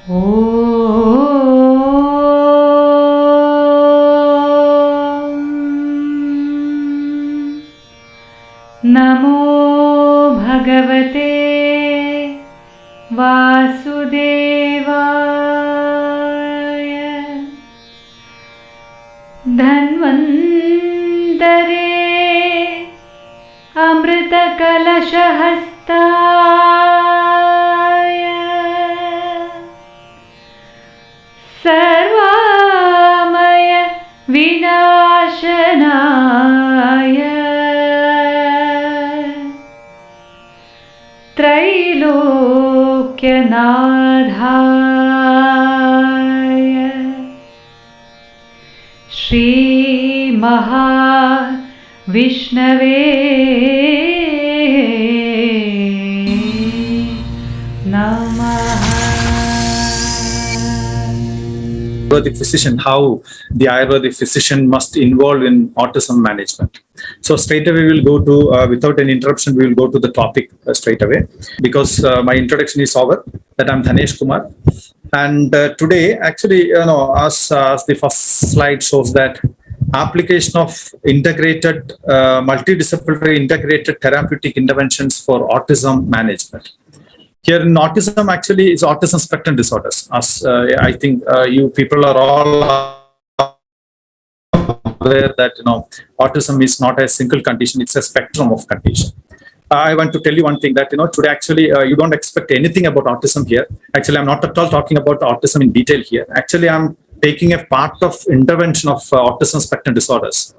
नमो भगवते वासुदेवाय धन्वन्तरे अमृतकलशहस्ताय सर्वामय विनाशनाय त्रैलोक्यनाथाय श्रीमहाविष्णवे नमः. Ayurvedic physician, how the Ayurvedic physician must involve in autism management. So straight away we will go to, without any interruption, we will go to the topic straight away, because my introduction is over, that I'm Dhanesh Kumar. And today, actually, as the first slide shows, that application of integrated, multidisciplinary integrated therapeutic interventions for autism management. Here in autism, actually, is autism spectrum disorders. As I think you people are all aware that autism is not a single condition; it's a spectrum of condition. I want to tell you one thing, that today actually you don't expect anything about autism here. Actually, I'm not at all talking about autism in detail here. Actually, I'm taking a part of intervention of autism spectrum disorders.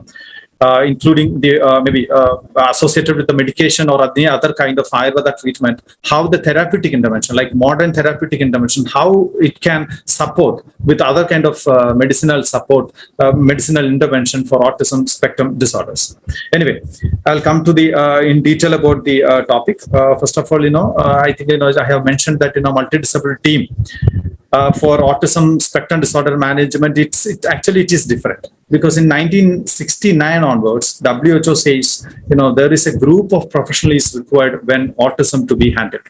Including the maybe associated with the medication or any other kind of Ayurveda treatment, how the therapeutic intervention, like modern therapeutic intervention, how it can support with other kind of medicinal support, medicinal intervention for autism spectrum disorders. Anyway, I'll come to the in detail about the topic. First of all, I think I have mentioned that multidisciplinary team for autism spectrum disorder management, it is different, because in 1969 onwards, WHO says there is a group of professionals required when autism to be handled,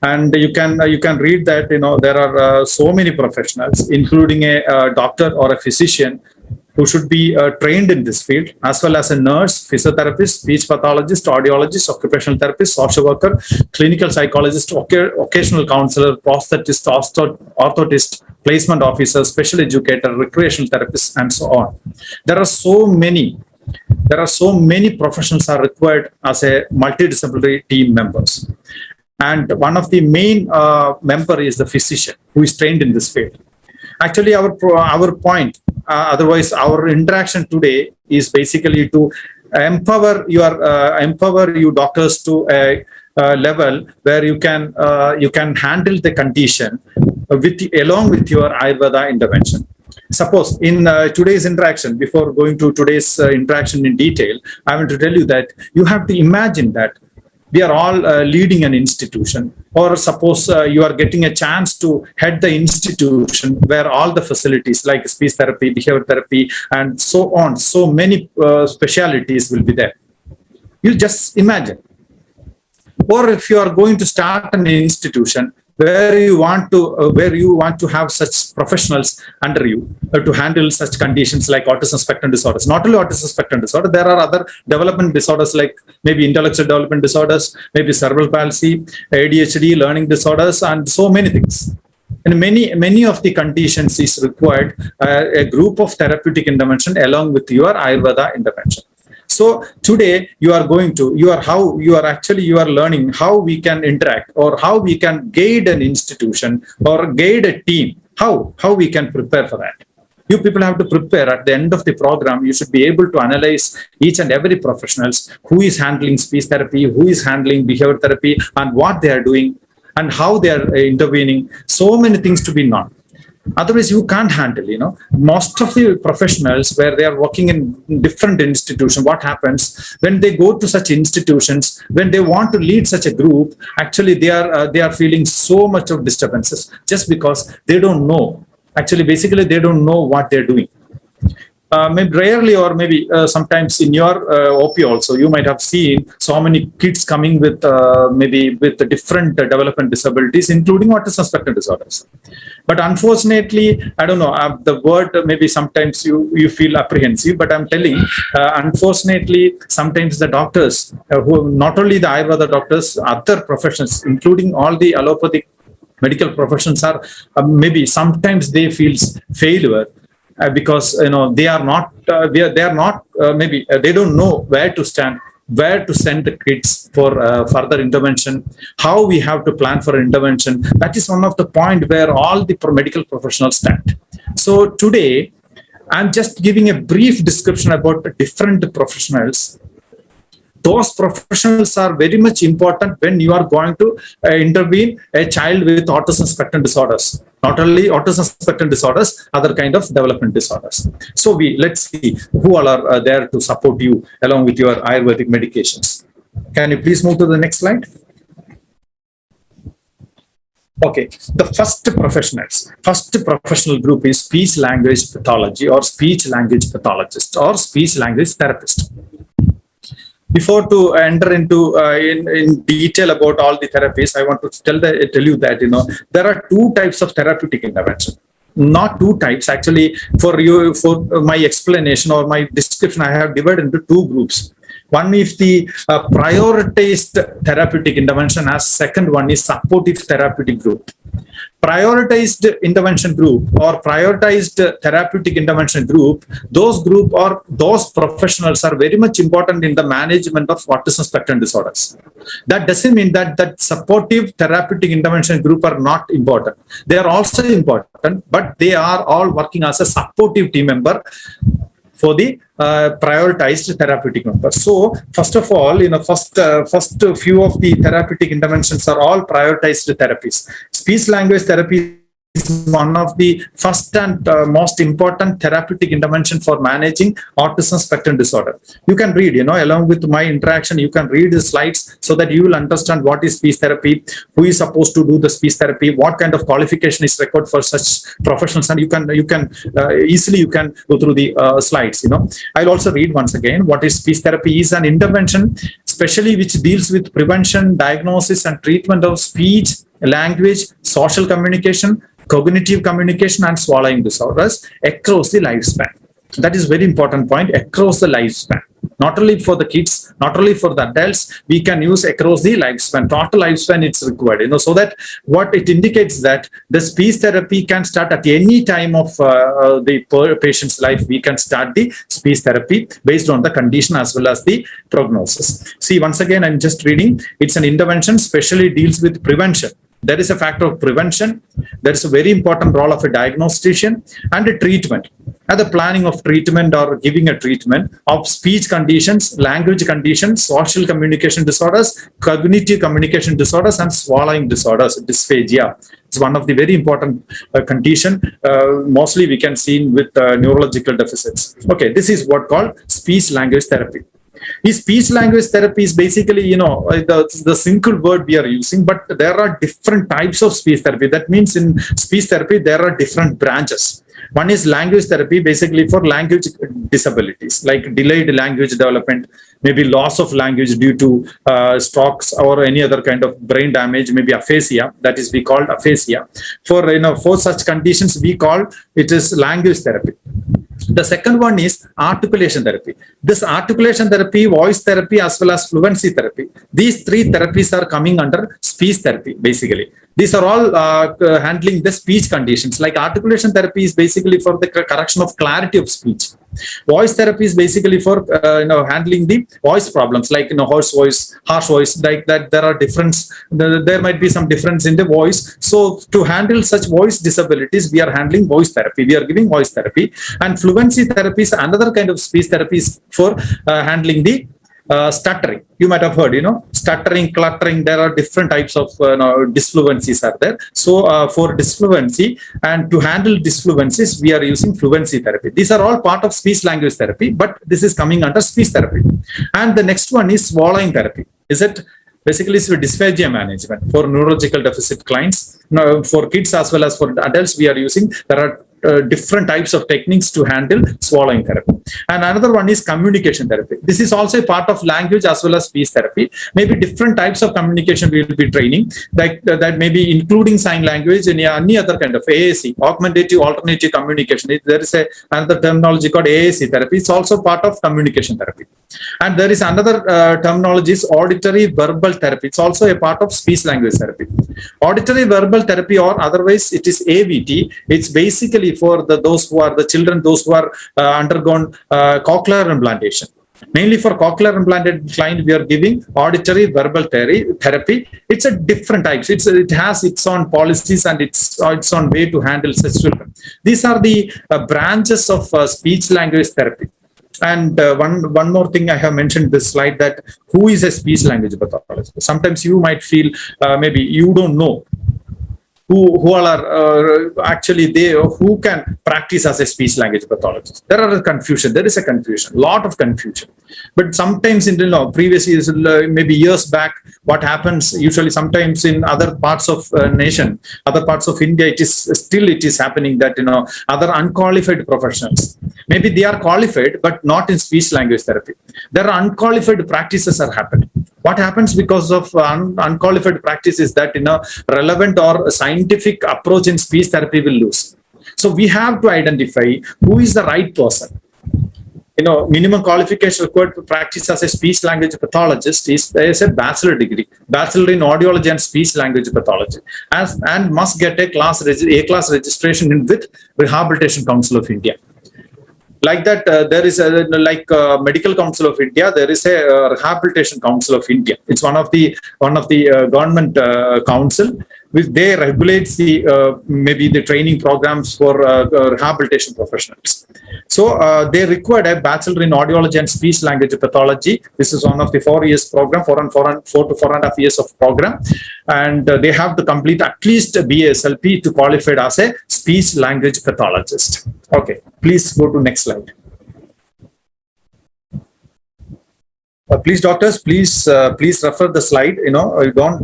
and you can read that there are so many professionals, including a doctor or a physician who should be trained in this field, as well as a nurse, physiotherapist, speech pathologist, audiologist, occupational therapist, social worker, clinical psychologist, occasional counselor, prosthetist, orthotist, placement officer, special educator, recreational therapist, and so on. There are so many professionals are required as a multidisciplinary team members. And one of the main member is the physician who is trained in this field. Actually, our point, otherwise our interaction today is basically to empower you doctors to a level where you can handle the condition along with your Ayurveda intervention. Suppose in today's interaction, before going to today's interaction in detail, I want to tell you that you have to imagine that we are all leading an institution, or suppose you are getting a chance to head the institution where all the facilities like speech therapy, behavior therapy, and so on, so many specialities will be there. You just imagine. Or if you are going to start an institution where you want to have such professionals under you to handle such conditions like autism spectrum disorders. Not only autism spectrum disorder, there are other development disorders like maybe intellectual development disorders, maybe cerebral palsy, ADHD, learning disorders, and so many things. And many of the conditions is required a group of therapeutic intervention along with your Ayurveda intervention. So today you are learning how we can interact, or how we can guide an institution or guide a team, how we can prepare for that. You people have to prepare. At the end of the program, you should be able to analyze each and every professionals who is handling speech therapy, who is handling behavior therapy, and what they are doing and how they are intervening. So many things to be known. Otherwise, you can't handle, most of the professionals where they are working in different institutions, what happens when they go to such institutions, when they want to lead such a group, actually they are feeling so much of disturbances just because they don't know. Actually, basically, they don't know what they're doing. maybe rarely, or maybe sometimes in your OP also, you might have seen so many kids coming with maybe with different development disabilities, including autism spectrum disorders. But unfortunately, I don't know, the word maybe sometimes you feel apprehensive, but I'm telling, unfortunately, sometimes the doctors, who not only the Ayurveda doctors, other professions, including all the allopathic medical professions, are maybe sometimes they feel failure, because they are not they are not maybe they don't know where to stand, where to send the kids for further intervention, how we have to plan for intervention. That is one of the point where all the medical professionals stand. So today I'm just giving a brief description about the different professionals. Those professionals are very much important when you are going to intervene a child with autism spectrum disorders. Not only autism spectrum disorders, other kind of development disorders. So let's see who all are there to support you along with your Ayurvedic medications. Can you please move to the next slide? Okay, the first professional group is speech language pathology, or speech language pathologist, or speech language therapist. Before to enter into in detail about all the therapies, I want to tell you that there are two types of therapeutic intervention. Not two types, actually. For my explanation or my description, I have divided into two groups. One is the prioritized therapeutic intervention, as second one is supportive therapeutic group. Prioritized intervention group or prioritized therapeutic intervention group, those professionals are very much important in the management of autism spectrum disorders. That doesn't mean that supportive therapeutic intervention group are not important. They are also important, but they are all working as a supportive team member for the prioritized therapeutic members. So first of all, first few of the therapeutic interventions are all prioritized therapies. Speech language therapy is one of the first and most important therapeutic intervention for managing autism spectrum disorder. You can read, along with my interaction, you can read the slides so that you will understand what is speech therapy, who is supposed to do the speech therapy, what kind of qualification is required for such professionals, and you can easily go through the slides. I'll also read once again. What is speech therapy? Is an intervention especially which deals with prevention, diagnosis, and treatment of speech, language, social communication, cognitive communication, and swallowing disorders across the lifespan. That is very important point, across the lifespan. Not only for the kids, not only for the adults, we can use across the lifespan, total lifespan it's required, so that what it indicates that the speech therapy can start at any time of the patient's life. We can start the speech therapy based on the condition as well as the prognosis. See, once again, I'm just reading. It's an intervention specially deals with prevention. There is a factor of prevention. There is a very important role of a diagnostician and a treatment, and the planning of treatment or giving a treatment of speech conditions, language conditions, social communication disorders, cognitive communication disorders, and swallowing disorders, dysphagia. It's one of the very important condition. Mostly we can see with neurological deficits. Okay, this is what called speech language therapy. Speech language therapy is basically, the single word we are using, but there are different types of speech therapy. That means in speech therapy, there are different branches. One is language therapy, basically for language disabilities, like delayed language development, maybe loss of language due to strokes or any other kind of brain damage, maybe aphasia. That is, we call aphasia. For such conditions, we call it is language therapy. The second one is articulation therapy. This articulation therapy, voice therapy, as well as fluency therapy, these three therapies are coming under speech therapy, basically. These are all handling the speech conditions. Like articulation therapy is basically for the correction of clarity of speech. Voice therapy is basically for handling the voice problems, like hoarse voice, harsh voice, like that. There are there might be some difference in the voice. So to handle such voice disabilities, we are handling voice therapy. We are giving voice therapy. And fluency therapy is another kind of speech therapy for handling the stuttering. You might have heard, stuttering, cluttering. There are different types of disfluencies are there. So for disfluency and to handle disfluencies, we are using fluency therapy. These are all part of speech language therapy, but this is coming under speech therapy. And the next one is swallowing therapy. Is it basically dysphagia management for neurological deficit clients? Now, for kids as well as for adults, we are using, there are different types of techniques to handle swallowing therapy. And another one is communication therapy. This is also a part of language as well as speech therapy. Maybe different types of communication we will be training, like that maybe including sign language and any other kind of AAC, augmentative alternative communication. There is another terminology called AAC therapy. It's also part of communication therapy. And there is another terminology is auditory verbal therapy. It's also a part of speech language therapy. Auditory verbal therapy, or otherwise it is AVT. It's basically for those who are the children, those who are undergone cochlear implantation. Mainly for cochlear implanted client, we are giving auditory verbal therapy. It's a different types. It has its own policies and its own way to handle such children. These are the branches of speech language therapy. And one more thing I have mentioned this slide, that who is a speech language pathologist? Sometimes you might feel maybe you don't know who all are actually there, who can practice as a speech language pathologist. There is a confusion, lot of confusion. But sometimes in previous years, maybe years back, what happens usually sometimes in other parts of nation, other parts of India, it is happening that other unqualified professionals, maybe they are qualified but not in speech language therapy. There are unqualified practices are happening. What happens because of unqualified practice is that relevant or scientific approach in speech therapy will lose. So we have to identify who is the right person. Minimum qualification required to practice as a speech language pathologist is a bachelor degree, bachelor in audiology and speech language pathology, and must get a class registration with Rehabilitation Council of India. Like that, there is Medical Council of India. There is a Rehabilitation Council of India. It's one of the government council, which they regulates the maybe the training programs for rehabilitation professionals. So they required a bachelor in audiology and speech language pathology. This is one of the 4 years program, 4 to 4.5 years of program, and they have to complete at least a BSLP to qualify as a speech language pathologist. Okay, please go to next slide. Please, doctors, please refer the slide. You don't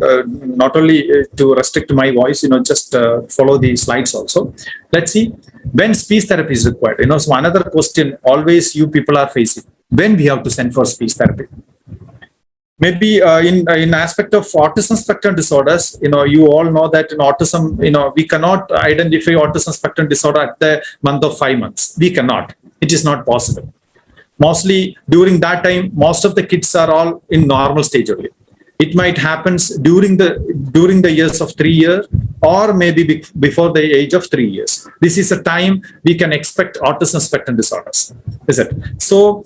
not only to restrict my voice. Just follow the slides also. Let's see when speech therapy is required. So another question always you people are facing: when we have to send for speech therapy. Maybe in aspect of autism spectrum disorders, you all know that in autism, we cannot identify autism spectrum disorder at the month of 5 months. We cannot. It is not possible. Mostly during that time, most of the kids are all in normal stage only. It might happen during the years of 3 years, or maybe before the age of 3 years. This is a time we can expect autism spectrum disorders, is it? So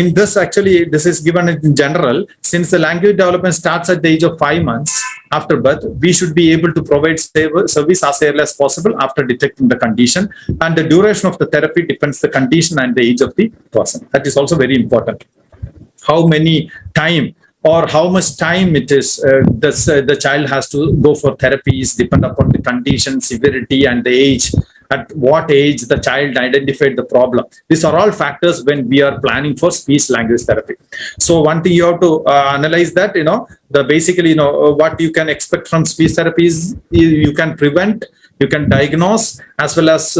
in this, actually, this is given in general. Since the language development starts at the age of 5 months after birth, we should be able to provide service as early as possible after detecting the condition. And the duration of the therapy depends the condition and the age of the person. That is also very important. How many time or how much time it is the child has to go for therapies depend upon the condition, severity, and the age. At what age the child identified the problem. These are all factors when we are planning for speech language therapy. So one thing you have to analyze that, what you can expect from speech therapy is you can prevent, you can diagnose, as well as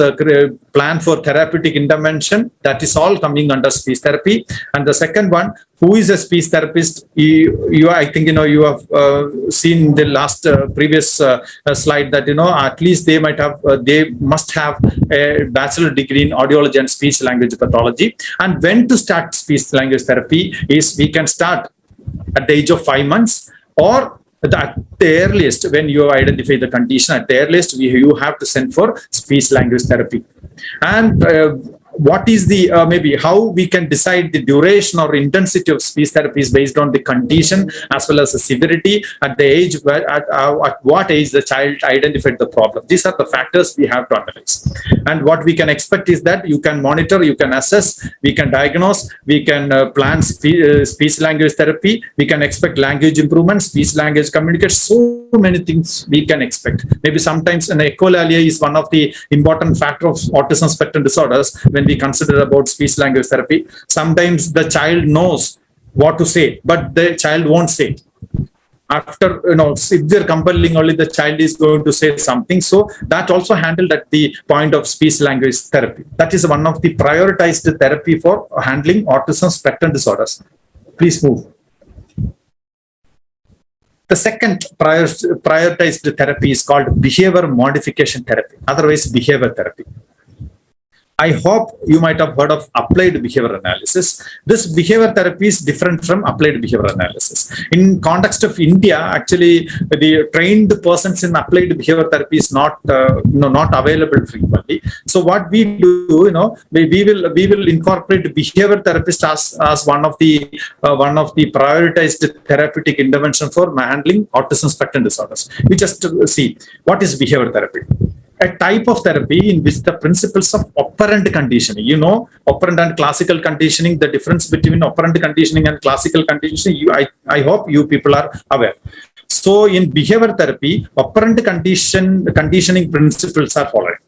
plan for therapeutic intervention. That is all coming under speech therapy. And the second one, who is a speech therapist? I think you have seen the last previous slide that at least they must have a bachelor degree in audiology and speech language pathology. And when to start speech language therapy is we can start at the age of 5 months, or at the earliest, when you identify the condition, at the earliest, you have to send for speech language therapy. And what is the maybe how we can decide the duration or intensity of speech therapy is based on the condition as well as the severity at the age at what age the child identified the problem. These are the factors we have to analyze. And what we can expect is that you can monitor, you can assess, we can diagnose, we can plan speech language therapy, we can expect language improvement, speech language communication, so many things we can expect. Maybe sometimes an echolalia is one of the important factors of autism spectrum disorders when we consider about speech language therapy. Sometimes the child knows what to say, but the child won't say. after, if they're compelling, only the child is going to say something. So that also handled at the point of speech language therapy. That is one of the prioritized therapy for handling autism spectrum disorders. Please move. The second prioritized therapy is called behavior modification therapy, otherwise behavior therapy. I hope you might have heard of applied behavior analysis. This behavior therapy is different from applied behavior analysis. In context of India, actually, the trained persons in applied behavior therapy is not available frequently. So what we do, we will incorporate behavior therapist as one of the prioritized therapeutic intervention for handling autism spectrum disorders. We just see what is behavior therapy. A type of therapy in which the principles of operant conditioning, operant and classical conditioning, the difference between operant conditioning and classical conditioning, I hope you people are aware. So in behavior therapy, operant conditioning principles are followed.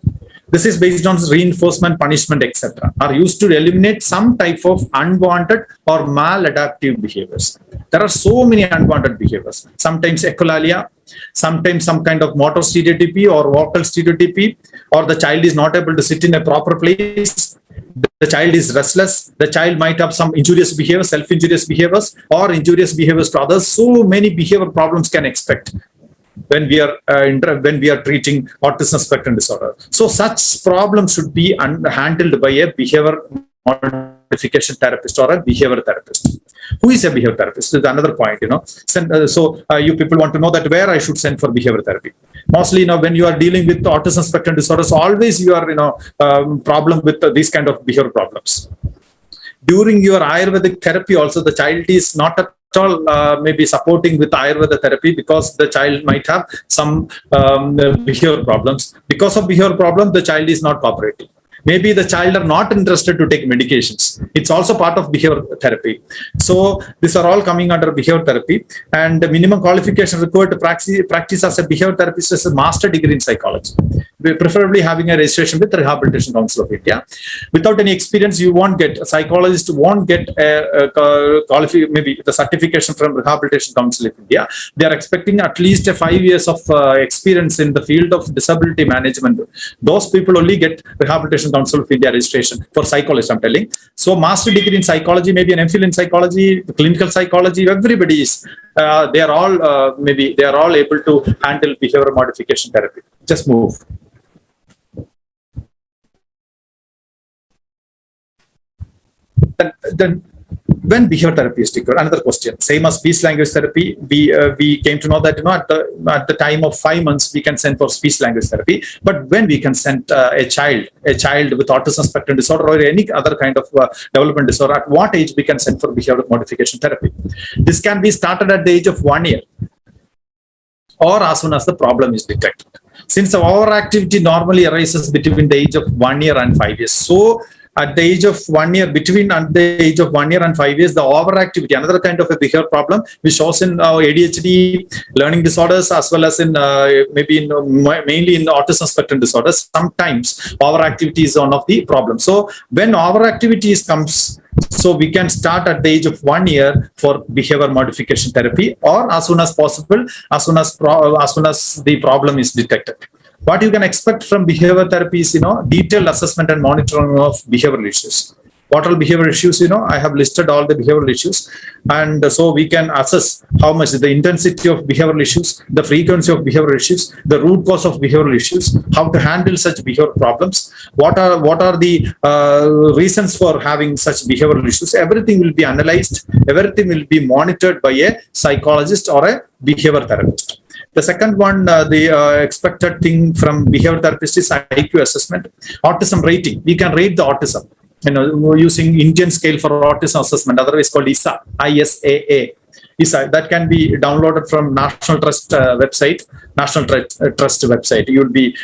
This is based on reinforcement, punishment, etc., are used to eliminate some type of unwanted or maladaptive behaviors. There are so many unwanted behaviors. Sometimes echolalia, sometimes some kind of motor stereotypy or vocal stereotypy, or the child is not able to sit in a proper place. The child is restless. The child might have some injurious behavior, self-injurious behaviors, or injurious behaviors to others. So many behavior problems can expect when we are treating autism spectrum disorder. So such problems should be handled by a behavior modification therapist or a behavior therapist. Who is a behavior therapist? Is another point. You people want to know that where I should send for behavior therapy. Mostly, when you are dealing with autism spectrum disorders, always you are problem with these kind of behavior problems. During your Ayurvedic therapy, also the child is not at all maybe supporting with Ayurveda therapy, because the child might have some behavior problems. Because of behavior problem, the child is not cooperating. Maybe the child are not interested to take medications. It's also part of behavior therapy. So these are all coming under behavior therapy. And the minimum qualification required to practice as a behavior therapist is a master degree in psychology. Preferably having a registration with the Rehabilitation Council of India. Without any experience, you won't get, a psychologist won't get maybe the certification from Rehabilitation Council of India. They are expecting at least 5 years of experience in the field of disability management. Those people only get Rehabilitation Council of India registration for psychology, I'm telling. So master degree in psychology, maybe an MPhil in psychology, clinical psychology, everybody is, they are all able to handle behavior modification therapy. Just move. Then when behavior therapy is required, another question. Same as speech language therapy, we came to know that at the time of 5 months we can send for speech language therapy. But when we can send a child with autism spectrum disorder or any other kind of development disorder, at what age we can send for behavior modification therapy? This can be started at the age of 1 year, or as soon as the problem is detected. Since the overactivity normally arises between the age of 1 year and 5 years, so at the age of 1 year, at the age of 1 year and 5 years, the overactivity, another kind of a behavior problem, which shows in ADHD, learning disorders, as well as in mainly in autism spectrum disorders. Sometimes overactivity is one of the problems. So when overactivity comes, so we can start at the age of 1 year for behavior modification therapy, or as soon as possible, as soon as the problem is detected. What you can expect from behavior therapy is, detailed assessment and monitoring of behavioral issues. What are behavioral issues? I have listed all the behavioral issues, and so we can assess how much is the intensity of behavioral issues, the frequency of behavioral issues, the root cause of behavioral issues, how to handle such behavioral problems, what are the reasons for having such behavioral issues. Everything will be analyzed, everything will be monitored by a psychologist or a behavior therapist. The second one, the expected thing from behavior therapist is IQ assessment. Autism rating, we can rate the autism, using Indian scale for autism assessment, otherwise called ISA, ISAA. ISA, that can be downloaded from National Trust website. You'll be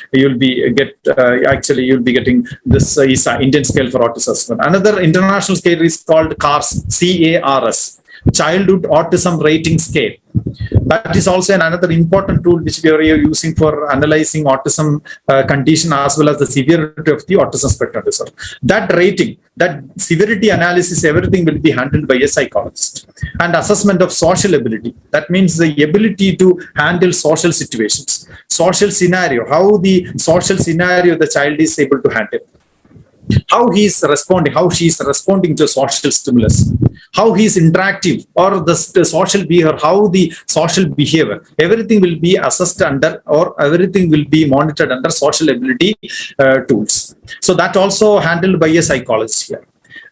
getting this ISA, Indian scale for autism assessment. Another international scale is called CARS, CARS. childhood autism rating scale. That is also another important tool which we are using for analyzing autism condition as well as the severity of the autism spectrum disorder. That rating, that severity analysis, everything will be handled by a psychologist. And assessment of social ability. That means the ability to handle social situations, social scenario, how the social scenario the child is able to handle, how he is responding, how she is responding to social stimulus, how he is interactive, or the social behavior, how the social behavior, everything will be assessed under, or everything will be monitored under social ability tools. So that also handled by a psychologist here.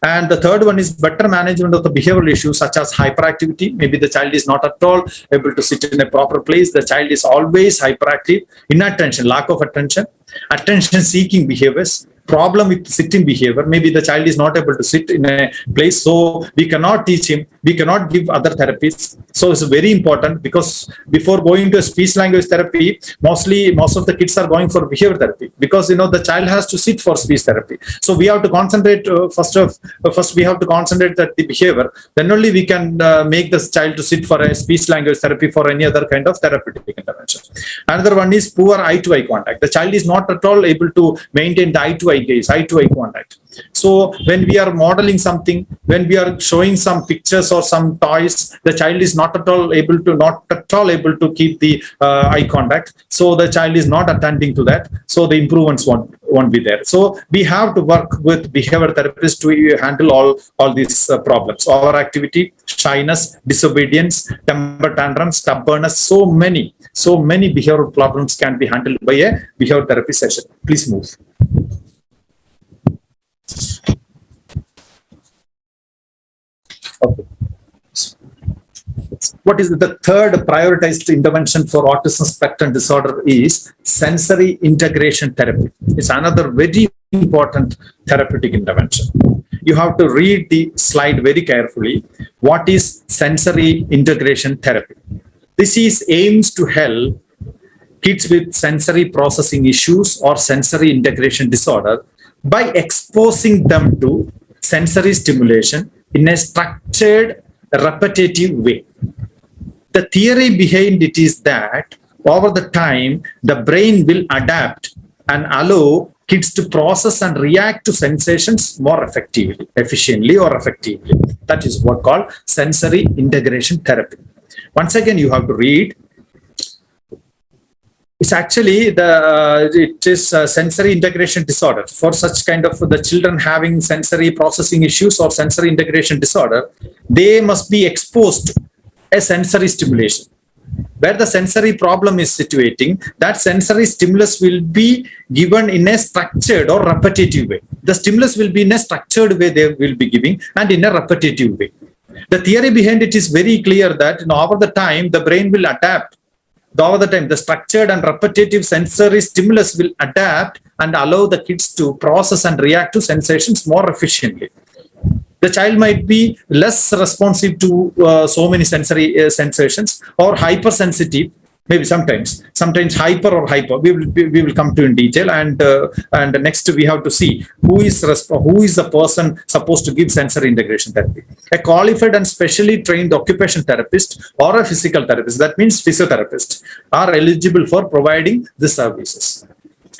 And the third one is better management of the behavioral issues such as hyperactivity. Maybe the child is not at all able to sit in a proper place. The child is always hyperactive, inattention, lack of attention, attention seeking behaviors, problem with sitting behavior. Maybe the child is not able to sit in a place, so we cannot teach him, we cannot give other therapies. So it's very important, because before going to a speech language therapy, most of the kids are going for behavior therapy, because the child has to sit for speech therapy. So we have to concentrate first we have to concentrate at the behavior, then only we can make this child to sit for a speech language therapy for any other kind of therapeutic intervention. Another one is poor eye to eye contact. The child is not at all able to maintain the eye to eye gaze, eye to eye contact. So when we are modeling something, when we are showing some pictures or some toys, the child is not at all able to keep the eye contact. So the child is not attending to that. So the improvements won't be there. So we have to work with behavior therapists to handle all these problems: overactivity, shyness, disobedience, temper tantrum, stubbornness. So many behavioral problems can be handled by a behavior therapy session. Please move. Okay. What is the third prioritized intervention for autism spectrum disorder is sensory integration therapy. It's another very important therapeutic intervention. You have to read the slide very carefully. What is sensory integration therapy? This is aims to help kids with sensory processing issues or sensory integration disorder by exposing them to sensory stimulation in a structured, repetitive way. The theory behind it is that over the time, the brain will adapt and allow kids to process and react to sensations more efficiently or effectively. That is what called sensory integration therapy. Once again, you have to read. It's actually it is sensory integration disorder. For such kind of the children having sensory processing issues or sensory integration disorder, they must be exposed to a sensory stimulation. Where the sensory problem is situating, that sensory stimulus will be given in a structured or repetitive way. The stimulus will be in a structured way they will be giving, and in a repetitive way. The theory behind it is very clear that over the time, the brain will adapt. Over the time, the structured and repetitive sensory stimulus will adapt and allow the kids to process and react to sensations more efficiently. The child might be less responsive to so many sensory sensations, or hypersensitive, maybe sometimes hyper or hyper. We will come to in detail, and next we have to see who is the person supposed to give sensory integration therapy. A qualified and specially trained occupational therapist or a physical therapist, that means physiotherapist, are eligible for providing the services.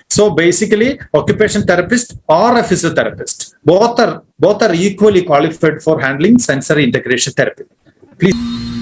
So basically, occupational therapist or a physiotherapist, both are equally qualified for handling sensory integration therapy. Please.